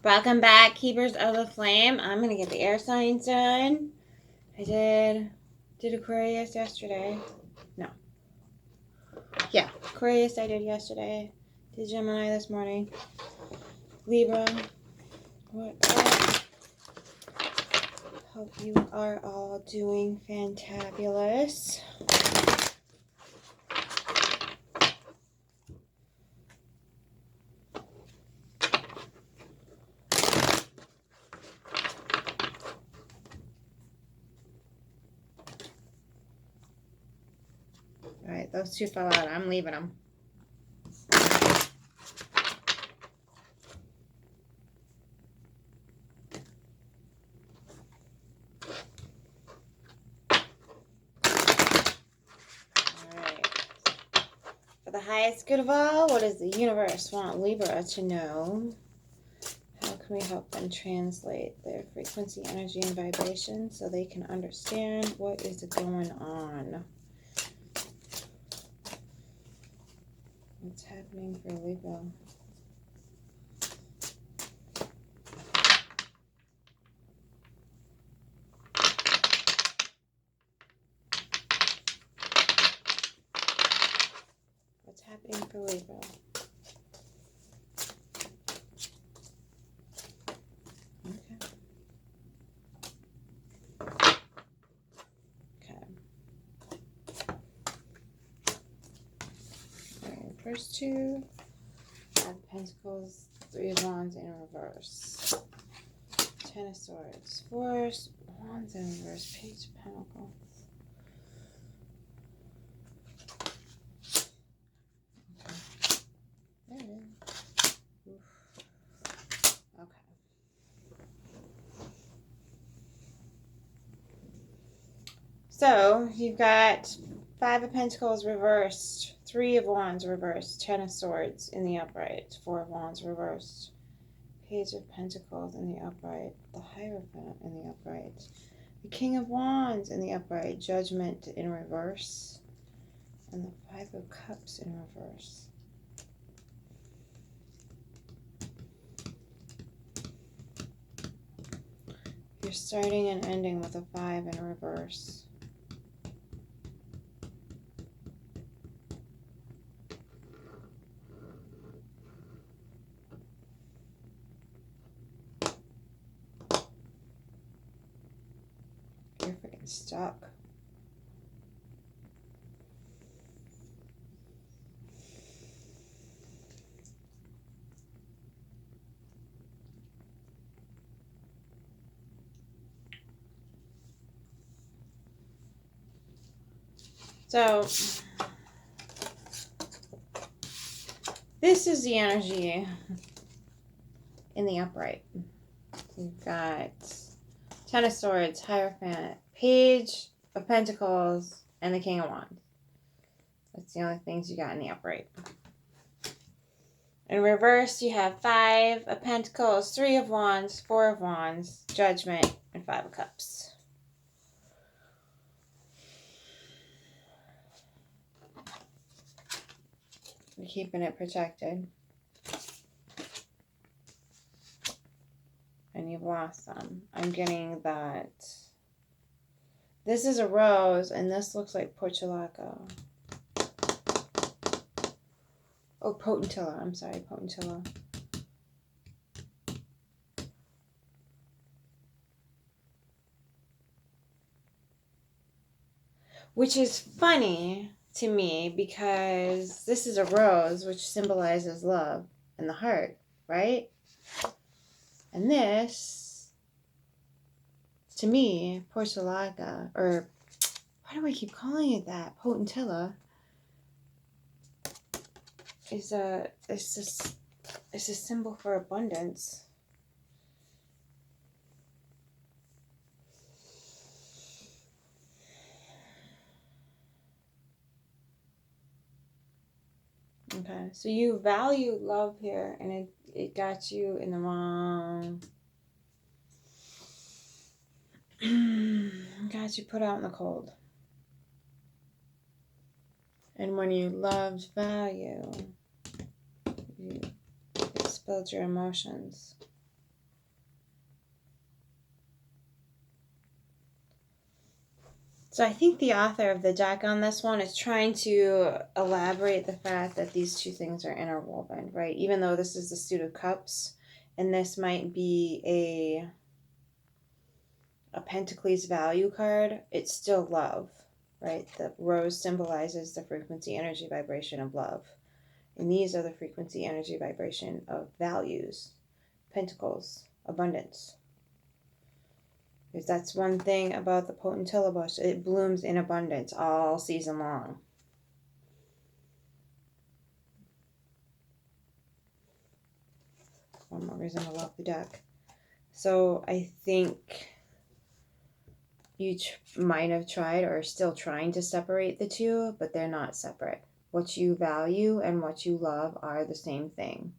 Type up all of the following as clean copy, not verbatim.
Welcome back, Keepers of the Flame. I'm going to get the air signs done. I did Aquarius yesterday. No. Yeah, Aquarius I did yesterday. Did Gemini this morning. Libra. What else? Hope you are all doing fantabulous. Alright, those two fell out. I'm leaving them. Alright. For the highest good of all, what does the universe want Libra to know? How can we help them translate their frequency, energy, and vibration so they can understand what is going on? What's happening for Libra? What's happening for Libra? First two, Five of Pentacles, Three of Wands in reverse, Ten of Swords, Four of Wands in reverse, Page of Pentacles. Okay. There it is. Oof. Okay. So you've got Five of Pentacles reversed, Three of Wands reversed, Ten of Swords in the upright, Four of Wands reversed, Page of Pentacles in the upright, the Hierophant in the upright, the King of Wands in the upright, Judgment in reverse, and the Five of Cups in reverse. You're starting and ending with a Five in reverse. You're freaking stuck. So, this is the energy in the upright. You've got Ten of Swords, Hierophant, Page of Pentacles, and the King of Wands. That's the only things you got in the upright. In reverse, you have Five of Pentacles, Three of Wands, Four of Wands, Judgment, and Five of Cups. You're keeping it protected. And you've lost them. I'm getting that this is a rose, and this looks like portulaca. Oh, potentilla. I'm sorry, potentilla. Which is funny to me because this is a rose, which symbolizes love and the heart, right? And this, to me, portulaca, or why do I keep calling it that? Potentilla is a symbol for abundance. Okay, so you value love here, and it got you in the wrong. Got you put out in the cold. And when you loved value, you spilled your emotions. So I think the author of the deck on this one is trying to elaborate the fact that these two things are interwoven, right? Even though this is the Suit of Cups, and this might be a Pentacles value card, it's still love, right? The rose symbolizes the frequency, energy, vibration of love. And these are the frequency, energy, vibration of values. Pentacles, abundance. Because that's one thing about the potentilla bush. It blooms in abundance all season long. One more reason I love the deck. So I think you might have tried or are still trying to separate the two, but they're not separate. What you value and what you love are the same thing.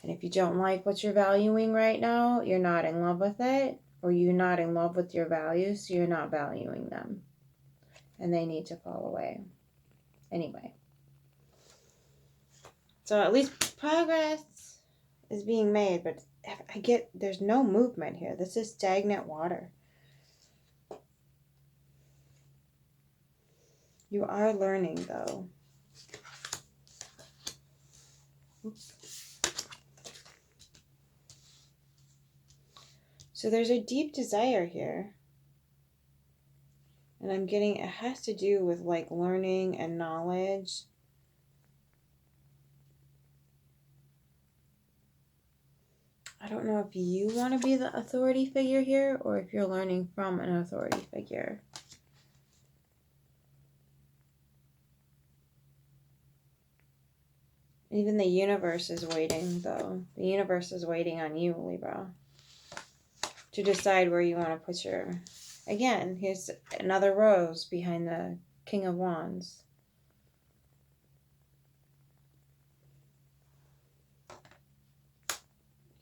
And if you don't like what you're valuing right now, you're not in love with it, or you're not in love with your values, so you're not valuing them. And they need to fall away. Anyway. So at least progress is being made, but there's no movement here. This is stagnant water. You are learning, though. Oops. So there's a deep desire here. And I'm getting, it has to do with like learning and knowledge. I don't know if you want to be the authority figure here or if you're learning from an authority figure. Even the universe is waiting, though. The universe is waiting on you, Libra, to decide where you want to put your... Again, here's another rose behind the King of Wands.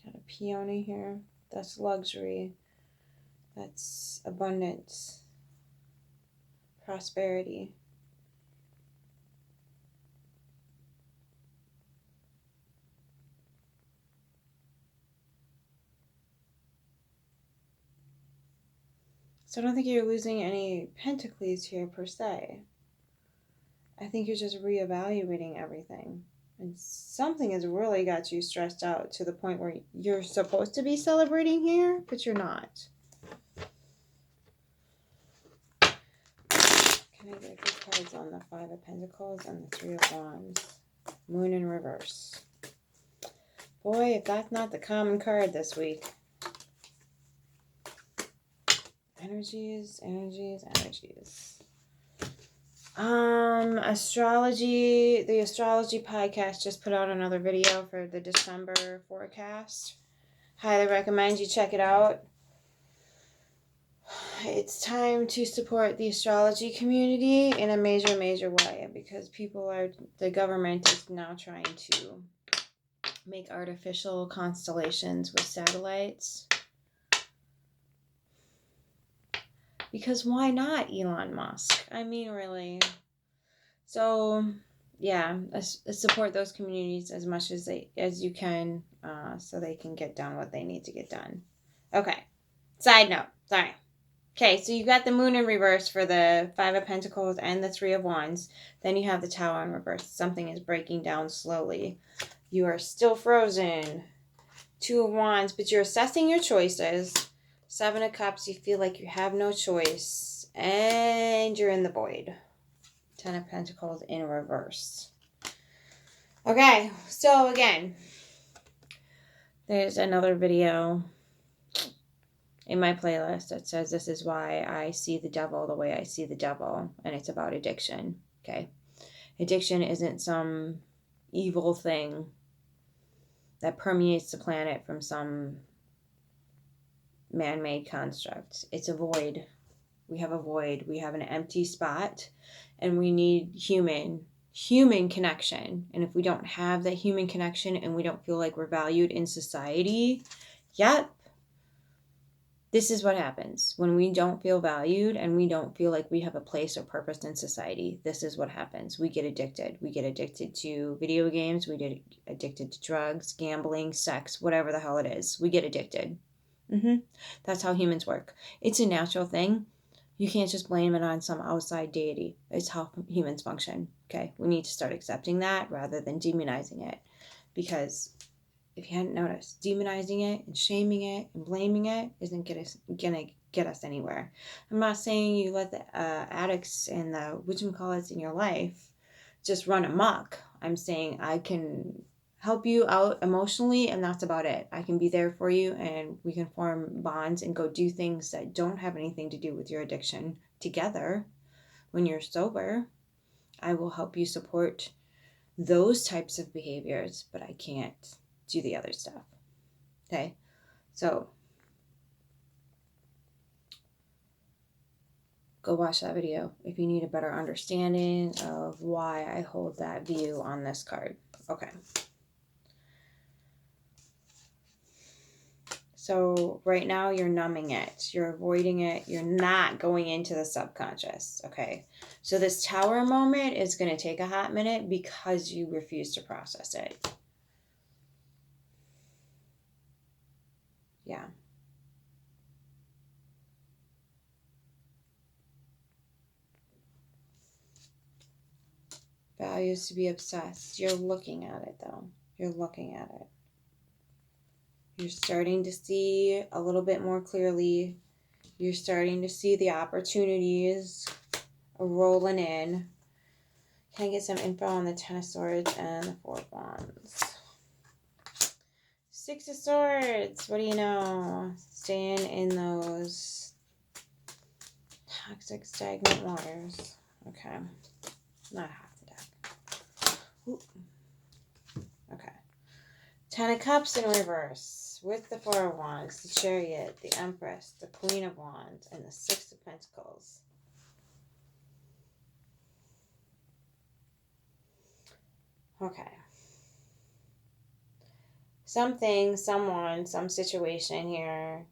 Got a peony here. That's luxury. That's abundance. Prosperity. So I don't think you're losing any pentacles here per se. I think you're just reevaluating everything. And something has really got you stressed out to the point where you're supposed to be celebrating here, but you're not. Can I get good cards on the Five of Pentacles and the Three of Wands? Moon in reverse. Boy, if that's not the common card this week. Energies, energies, energies. Astrology. The astrology podcast just put out another video for the December forecast. Highly recommend you check it out. It's time to support the astrology community in a major, major way because the government is now trying to make artificial constellations with satellites. Because why not, Elon Musk? I mean, really. So, yeah, support those communities as much as you can so they can get done what they need to get done. Okay. Side note. Sorry. Okay, so you got the Moon in reverse for the Five of Pentacles and the Three of Wands. Then you have the Tower in reverse. Something is breaking down slowly. You are still frozen. Two of Wands, but you're assessing your choices. Seven of Cups, you feel like you have no choice. And you're in the void. Ten of Pentacles in reverse. Okay, so again, there's another video in my playlist that says this is why I see the devil the way I see the devil. And it's about addiction. Okay. Addiction isn't some evil thing that permeates the planet from some man-made construct. It's a void. We have a void. We have an empty spot, and we need human connection. And if we don't have that human connection and we don't feel like we're valued in society, yep, this is what happens. When we don't feel valued and we don't feel like we have a place or purpose in society, this is what happens. We get addicted. We get addicted to video games. We get addicted to drugs, gambling, sex, whatever the hell it is. We get addicted. That's how humans work. It's a natural thing. You can't just blame it on some outside deity. It's how humans function. Okay, we need to start accepting that rather than demonizing it. Because if you hadn't noticed, demonizing it and shaming it and blaming it isn't gonna get us anywhere. I'm not saying you let the addicts and the whatchamacallits in your life just run amok. I'm saying I can help you out emotionally, and that's about it. I can be there for you, and we can form bonds and go do things that don't have anything to do with your addiction together when you're sober. I will help you support those types of behaviors, but I can't do the other stuff. Okay? So go watch that video if you need a better understanding of why I hold that view on this card. Okay. So right now you're numbing it. You're avoiding it. You're not going into the subconscious. Okay. So this tower moment is going to take a hot minute because you refuse to process it. Yeah. Values to be obsessed. You're looking at it though. You're looking at it. You're starting to see a little bit more clearly. You're starting to see the opportunities rolling in. Can I get some info on the Ten of Swords and the Four of Wands? Six of Swords. What do you know? Staying in those toxic, stagnant waters. Okay. Not half the deck. Ooh. Okay. Ten of Cups in reverse. With the Four of Wands, the Chariot, the Empress, the Queen of Wands, and the Six of Pentacles. Okay. Something, someone, some situation here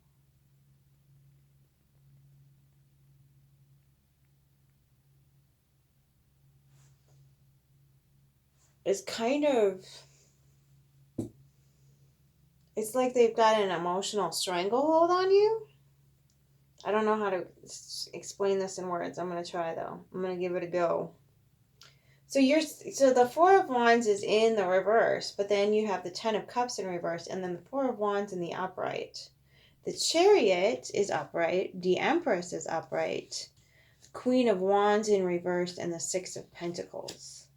is kind of, it's like they've got an emotional stranglehold on you. I don't know how to explain this in words. I'm going to try though. I'm going to give it a go. So the Four of Wands is in the reverse, but then you have the Ten of Cups in reverse, and then the Four of Wands in the upright. The Chariot is upright. The Empress is upright. Queen of Wands in reverse, and the Six of Pentacles.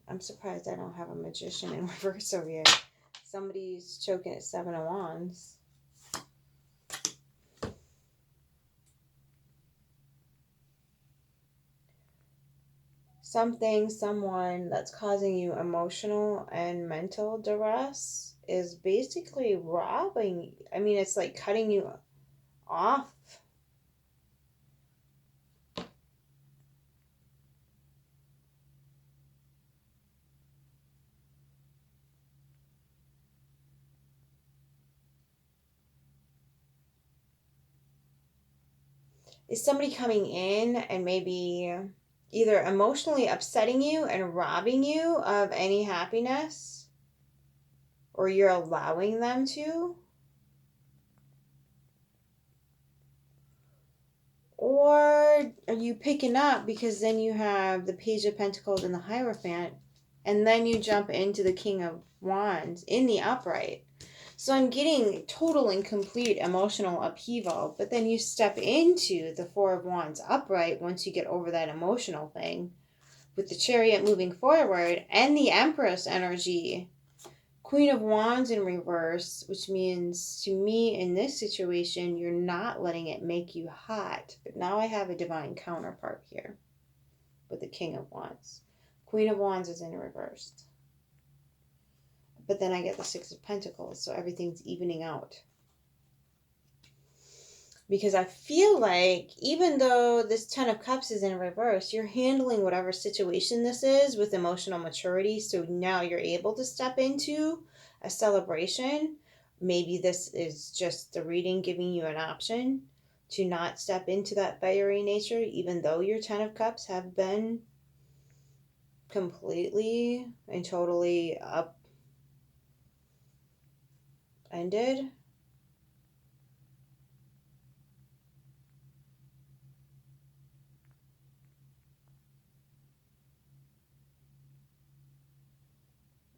I'm surprised I don't have a Magician in reverse over here. Somebody's choking at Seven of Wands. Something, someone that's causing you emotional and mental duress is basically robbing. I mean, it's like cutting you off. Is somebody coming in and maybe either emotionally upsetting you and robbing you of any happiness, or you're allowing them to? Or are you picking up because then you have the Page of Pentacles and the Hierophant, and then you jump into the King of Wands in the upright. So I'm getting total and complete emotional upheaval, but then you step into the Four of Wands upright once you get over that emotional thing, with the Chariot moving forward and the Empress energy. Queen of Wands in reverse, which means to me in this situation, you're not letting it make you hot. But now I have a divine counterpart here with the King of Wands. Queen of Wands is in reverse. But then I get the Six of Pentacles, so everything's evening out. Because I feel like even though this Ten of Cups is in reverse, you're handling whatever situation this is with emotional maturity. So now you're able to step into a celebration. Maybe this is just the reading giving you an option to not step into that fiery nature, even though your Ten of Cups have been completely and totally upended.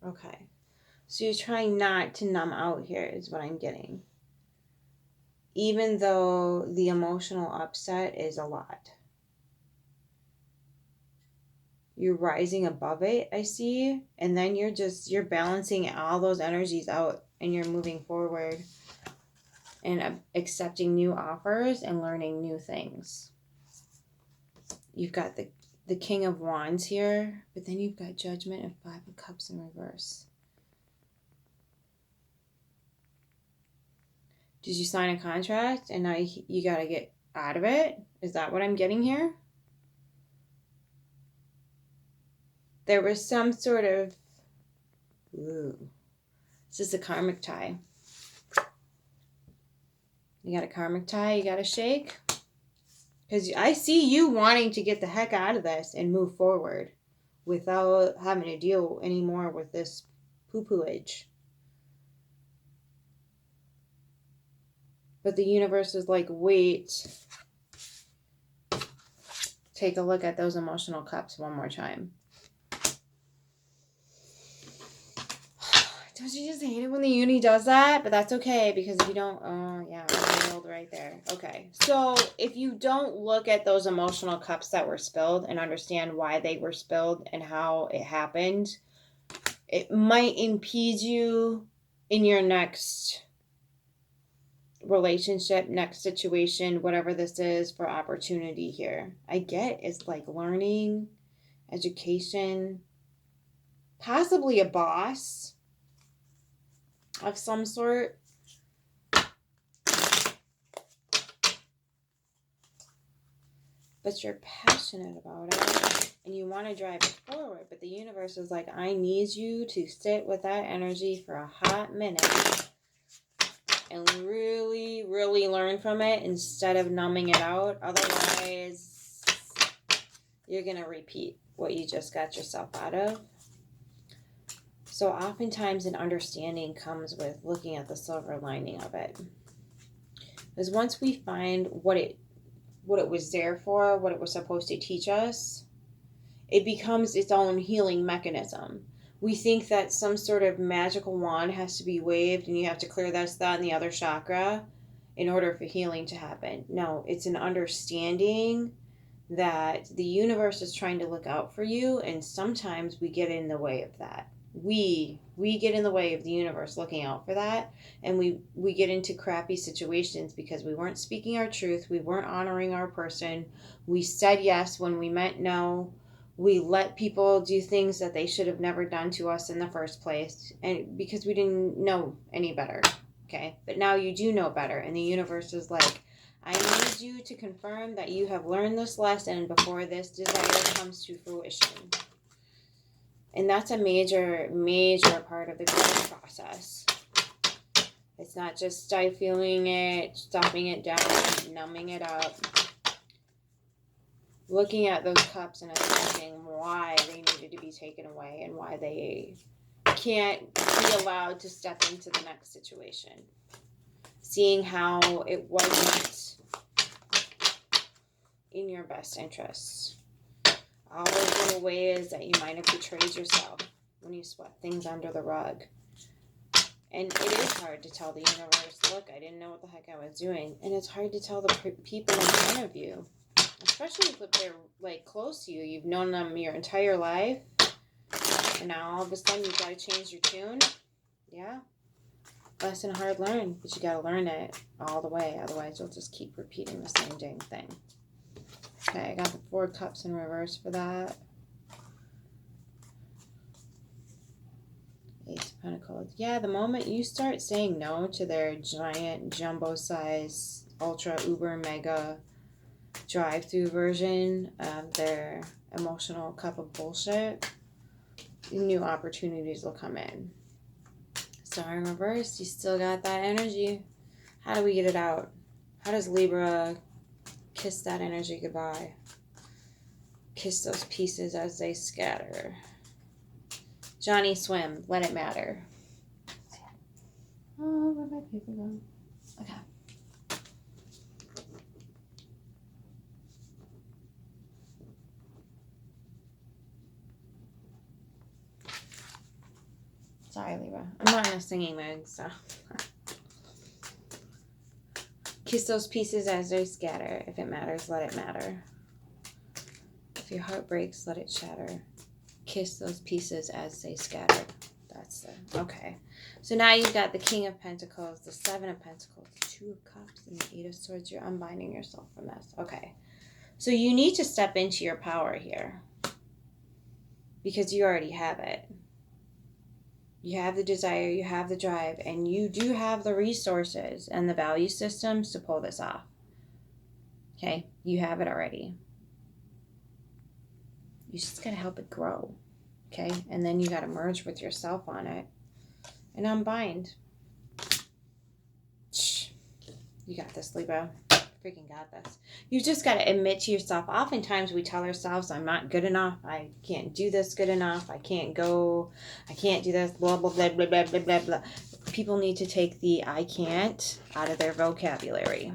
Okay. So you're trying not to numb out here is what I'm getting. Even though the emotional upset is a lot. You're rising above it, I see. And then you're balancing all those energies out and you're moving forward and accepting new offers and learning new things. You've got the King of Wands here, but then you've got Judgment and Five of Cups in reverse. Did you sign a contract and now you got to get out of it? Is that what I'm getting here? There was some sort of, this is a karmic tie. You got a karmic tie you got to shake? Because I see you wanting to get the heck out of this and move forward without having to deal anymore with this poo-pooage. But the universe is like, wait. Take a look at those emotional cups one more time. Don't you just hate it when the uni does that? But that's okay, because if you don't, oh yeah, I nailed right there. Okay, so if you don't look at those emotional cups that were spilled and understand why they were spilled and how it happened, it might impede you in your next relationship, next situation, whatever this is for opportunity here. I get it's like learning, education, possibly a boss of some sort. But you're passionate about it and you want to drive it forward. But the universe is like, I need you to sit with that energy for a hot minute and really, really learn from it instead of numbing it out. Otherwise, you're going to repeat what you just got yourself out of. So oftentimes an understanding comes with looking at the silver lining of it. Because once we find what it was there for, what it was supposed to teach us, it becomes its own healing mechanism. We think that some sort of magical wand has to be waved and you have to clear this, that, and the other chakra in order for healing to happen. No, it's an understanding that the universe is trying to look out for you, and sometimes we get in the way of that. We get in the way of the universe looking out for that, and we get into crappy situations because we weren't speaking our truth, we weren't honoring our person, we said yes when we meant no, we let people do things that they should have never done to us in the first place, and because we didn't know any better. Okay, but now you do know better, and the universe is like, I need you to confirm that you have learned this lesson before this desire comes to fruition. And that's a major, major part of the growth process. It's not just stifling it, stuffing it down, numbing it up. Looking at those cups and assessing why they needed to be taken away and why they can't be allowed to step into the next situation. Seeing how it wasn't in your best interests. All those little ways that you might have betrayed yourself when you swept things under the rug. And it is hard to tell the universe, look, I didn't know what the heck I was doing. And it's hard to tell the people in front of you, especially if they're like close to you. You've known them your entire life, and now all of a sudden you've got to change your tune. Yeah. Lesson hard learned, but you got to learn it all the way. Otherwise, you'll just keep repeating the same dang thing. Okay, I got the 4 cups in reverse for that. Ace of Pentacles. Yeah, the moment you start saying no to their giant, jumbo-size, ultra, uber, mega drive-through version of their emotional cup of bullshit, new opportunities will come in. Star in reverse, you still got that energy. How do we get it out? How does Libra kiss that energy goodbye? Kiss those pieces as they scatter. Johnny swim, let it matter. Oh, where'd my paper go? Okay. Sorry, Libra. I'm not in a singing mood, so. Kiss those pieces as they scatter. If it matters, let it matter. If your heart breaks, let it shatter. Kiss those pieces as they scatter. That's the... Okay. So now you've got the King of Pentacles, the Seven of Pentacles, the Two of Cups, and the Eight of Swords. You're unbinding yourself from this. Okay. So you need to step into your power here. Because you already have it. You have the desire, you have the drive, and you do have the resources and the value systems to pull this off. Okay? You have it already. You just got to help it grow. Okay? And then you got to merge with yourself on it. And unbind. You got this, Libra. Freaking got this. You just got to admit to yourself. Oftentimes we tell ourselves, I'm not good enough. I can't do this good enough. I can't go. I can't do this. Blah, blah, blah, blah, blah, blah, blah, blah. People need to take the I can't out of their vocabulary.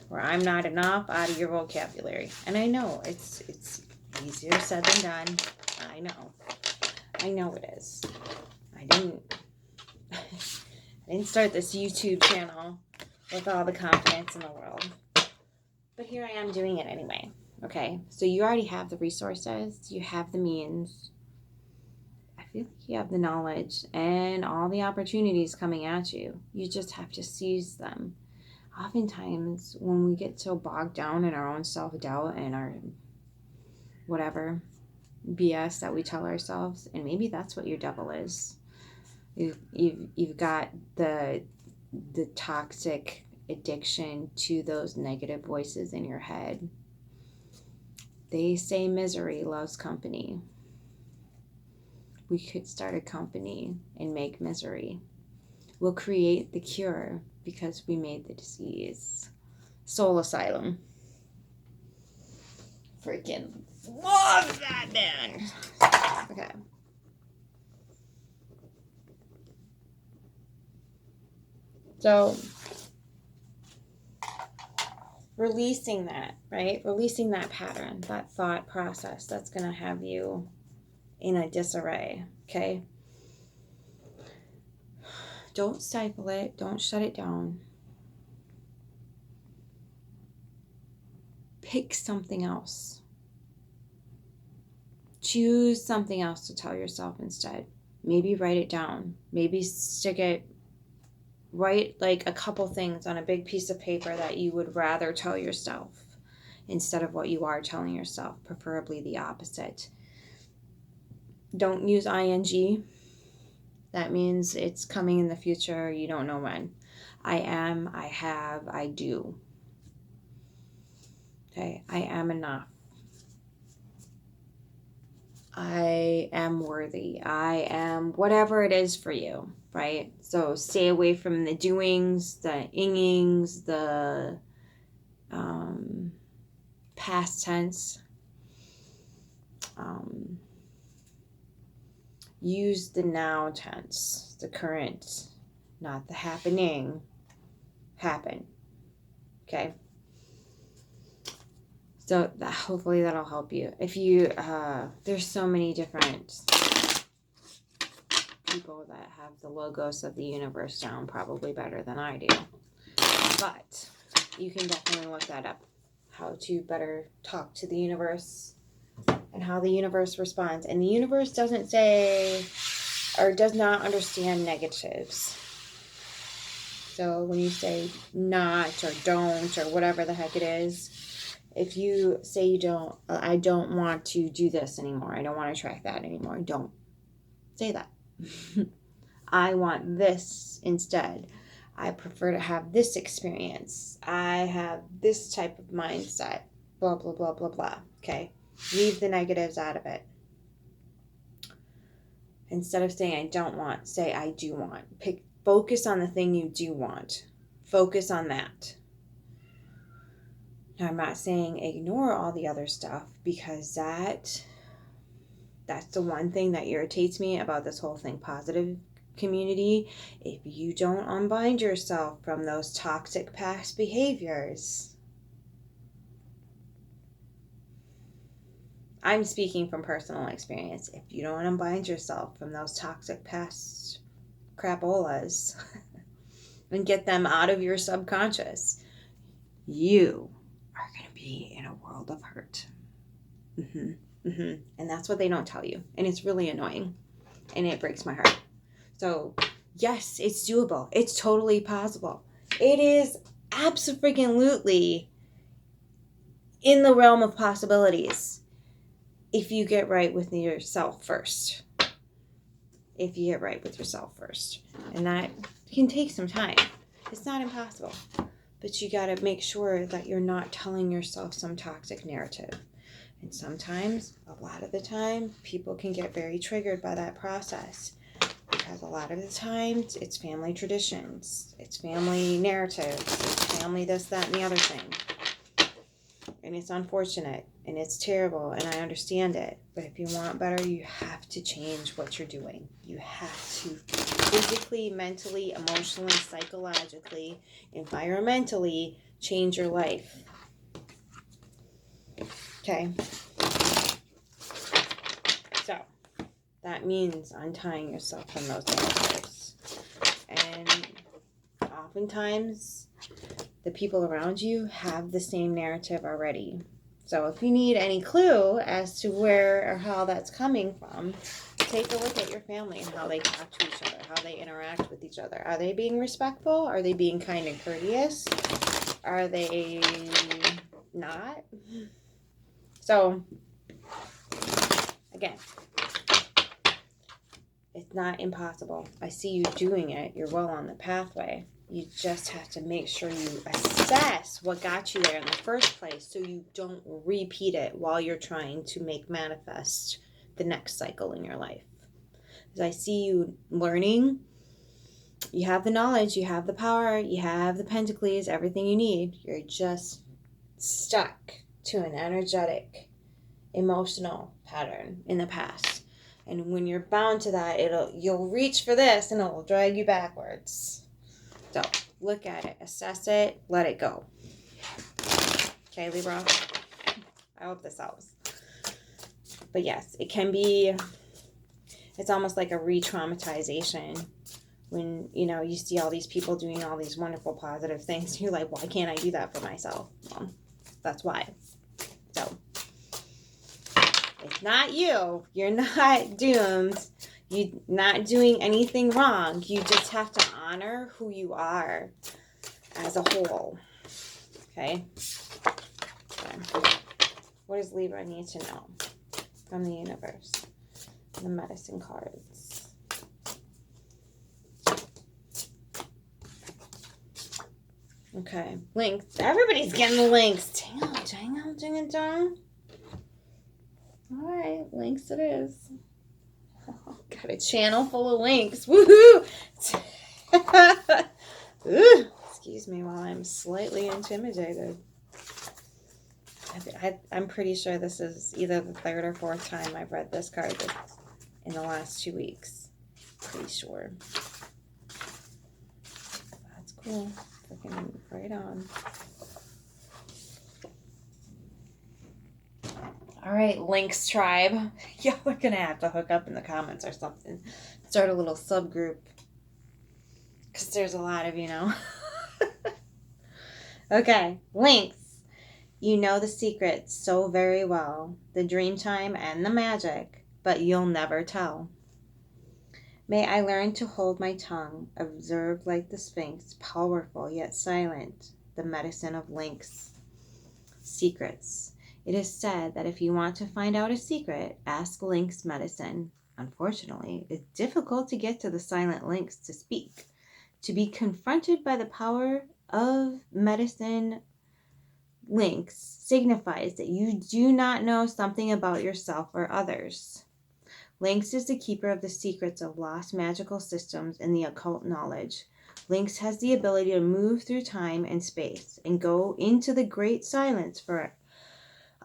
Or I'm not enough out of your vocabulary. And I know it's easier said than done. I know. I know it is. I didn't start this YouTube channel with all the confidence in the world. But here I am doing it anyway. Okay, so you already have the resources. You have the means. I feel like you have the knowledge and all the opportunities coming at you. You just have to seize them. Oftentimes, when we get so bogged down in our own self-doubt and our whatever BS that we tell ourselves, and maybe that's what your devil is. You've got the toxic addiction to those negative voices in your head. They say misery loves company. We could start a company and make misery. We'll create the cure because we made the disease. Soul Asylum. Freaking love that man. Okay. So releasing that, right? Releasing that pattern, that thought process that's going to have you in a disarray, okay? Don't stifle it. Don't shut it down. Pick something else. Choose something else to tell yourself instead. Maybe write it down. Maybe stick it. Write like a couple things on a big piece of paper that you would rather tell yourself instead of what you are telling yourself, preferably the opposite. Don't use ing. That means it's coming in the future. You don't know when. I am, I have, I do. Okay, I am enough. I am worthy. I am whatever it is for you, right? So stay away from the doings, the ingings, the past tense. Use the now tense, the current, not the happening. Happen. Okay? So hopefully that'll help you. If you, there's so many different people that have the logos of the universe down probably better than I do. But you can definitely look that up. How to better talk to the universe and how the universe responds. And the universe doesn't say or does not understand negatives. So when you say not or don't or whatever the heck it is, if you say I don't want to do this anymore, I don't want to track that anymore, don't say that. I want this instead. I prefer to have this experience. I have this type of mindset. Blah, blah, blah, blah, blah. Okay? Leave the negatives out of it. Instead of saying I don't want, say I do want. Focus on the thing you do want. Focus on that. Now, I'm not saying ignore all the other stuff, because that's the one thing that irritates me about this whole thing, positive community. If you don't unbind yourself from those toxic past behaviors, I'm speaking from personal experience. If you don't unbind yourself from those toxic past crapolas and get them out of your subconscious, you are going to be in a world of hurt. And that's what they don't tell you. And it's really annoying. And it breaks my heart. So, yes, it's doable. It's totally possible. It is absolutely in the realm of possibilities if you get right with yourself first. If you get right with yourself first. And that can take some time. It's not impossible. But you got to make sure that you're not telling yourself some toxic narrative. And sometimes, a lot of the time, people can get very triggered by that process. Because a lot of the times, it's family traditions. It's family narratives. It's family this, that, and the other thing. And it's unfortunate. And it's terrible. And I understand it. But if you want better, you have to change what you're doing. You have to physically, mentally, emotionally, psychologically, environmentally change your life. Okay? So, that means untying yourself from those narratives. And oftentimes, the people around you have the same narrative already. So if you need any clue as to where or how that's coming from, take a look at your family and how they talk to each other, how they interact with each other. Are they being respectful? Are they being kind and courteous? Are they not? So, again, it's not impossible. I see you doing it. You're well on the pathway. You just have to make sure you assess what got you there in the first place so you don't repeat it while you're trying to make manifest the next cycle in your life. As I see you learning, you have the knowledge, you have the power, you have the pentacles, everything you need. You're just stuck to an energetic, emotional pattern in the past. And when you're bound to that, you'll reach for this and it will drag you backwards. So, look at it, assess it, let it go. Okay, Libra? I hope this helps. But yes, it can be, it's almost like a re-traumatization when, you see all these people doing all these wonderful positive things. You're like, why can't I do that for myself? Well, that's why. So, it's not you. You're not doomed. You're not doing anything wrong. You just have to honor who you are as a whole. Okay? What does Libra need to know from the universe? The medicine cards. Okay. Lynx. Everybody's getting the Lynx. Dang. Alright, Lynx it is. Got a channel full of Lynx. Woohoo! Excuse me while I'm slightly intimidated. I'm pretty sure this is either the third or fourth time I've read this card in the last 2 weeks. Pretty sure. That's cool. Freaking right on. All right, Lynx tribe. Yeah, we're going to have to hook up in the comments or something. Start a little subgroup. Because there's a lot of, Okay, Lynx. You know the secrets so very well. The dream time and the magic. But you'll never tell. May I learn to hold my tongue. Observe like the Sphinx. Powerful yet silent. The medicine of Lynx. Secrets. It is said that if you want to find out a secret, ask Lynx medicine. Unfortunately, it's difficult to get to the silent Lynx to speak. To be confronted by the power of medicine Lynx signifies that you do not know something about yourself or others. Lynx is the keeper of the secrets of lost magical systems and the occult knowledge. Lynx has the ability to move through time and space and go into the great silence for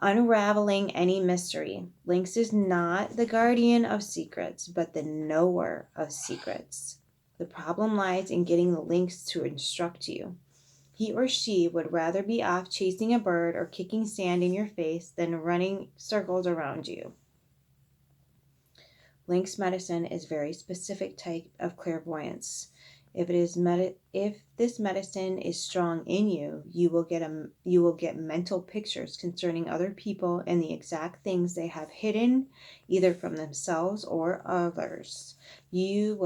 unraveling any mystery. Lynx is not the guardian of secrets, but the knower of secrets. The problem lies in getting the Lynx to instruct you. He or she would rather be off chasing a bird or kicking sand in your face than running circles around you. Lynx medicine is a very specific type of clairvoyance. If this medicine is strong in you, you will get mental pictures concerning other people and the exact things they have hidden, either from themselves or others. You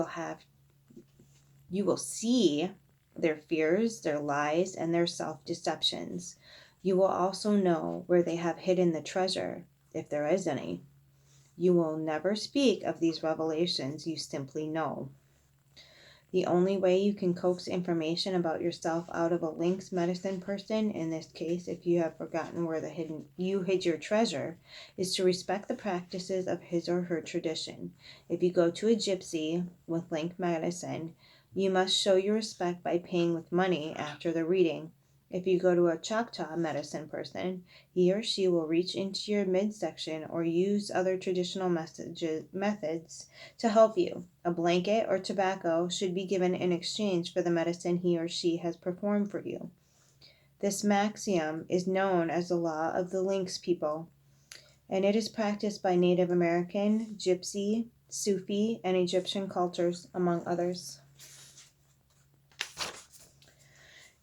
will see their fears, their lies, and their self-deceptions. You will also know where they have hidden the treasure, if there is any. You will never speak of these revelations, you simply know. The only way you can coax information about yourself out of a Lynx medicine person, in this case, if you have forgotten where you hid your treasure, is to respect the practices of his or her tradition. If you go to a gypsy with Lynx medicine, you must show your respect by paying with money after the reading. If you go to a Choctaw medicine person, he or she will reach into your midsection or use other traditional methods to help you. A blanket or tobacco should be given in exchange for the medicine he or she has performed for you. This maxim is known as the law of the Lynx people, and it is practiced by Native American, Gypsy, Sufi, and Egyptian cultures, among others.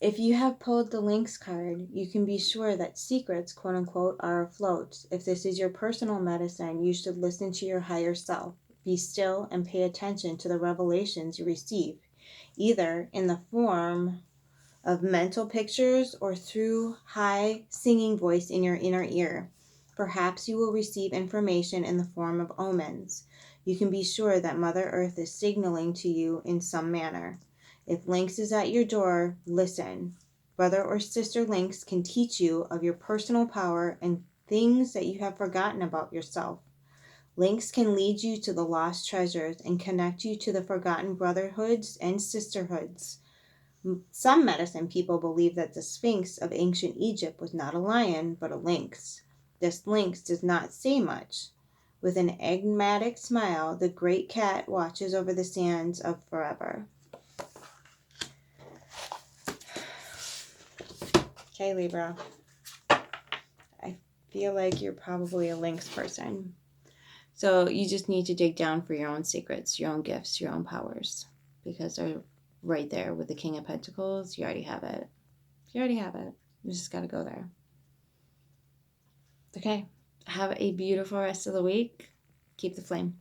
If you have pulled the Lynx card, you can be sure that secrets, quote unquote, are afloat. If this is your personal medicine, you should listen to your higher self. Be still and pay attention to the revelations you receive, either in the form of mental pictures or through high singing voice in your inner ear. Perhaps you will receive information in the form of omens. You can be sure that Mother Earth is signaling to you in some manner. If Lynx is at your door, listen. Brother or sister Lynx can teach you of your personal power and things that you have forgotten about yourself. Lynx can lead you to the lost treasures and connect you to the forgotten brotherhoods and sisterhoods. Some medicine people believe that the Sphinx of ancient Egypt was not a lion, but a lynx. This lynx does not say much. With an enigmatic smile, the great cat watches over the sands of forever. Okay, Libra. I feel like you're probably a Lynx person. So you just need to dig down for your own secrets, your own gifts, your own powers. Because they're right there with the King of Pentacles. You already have it. You already have it. You just got to go there. Okay. Have a beautiful rest of the week. Keep the flame.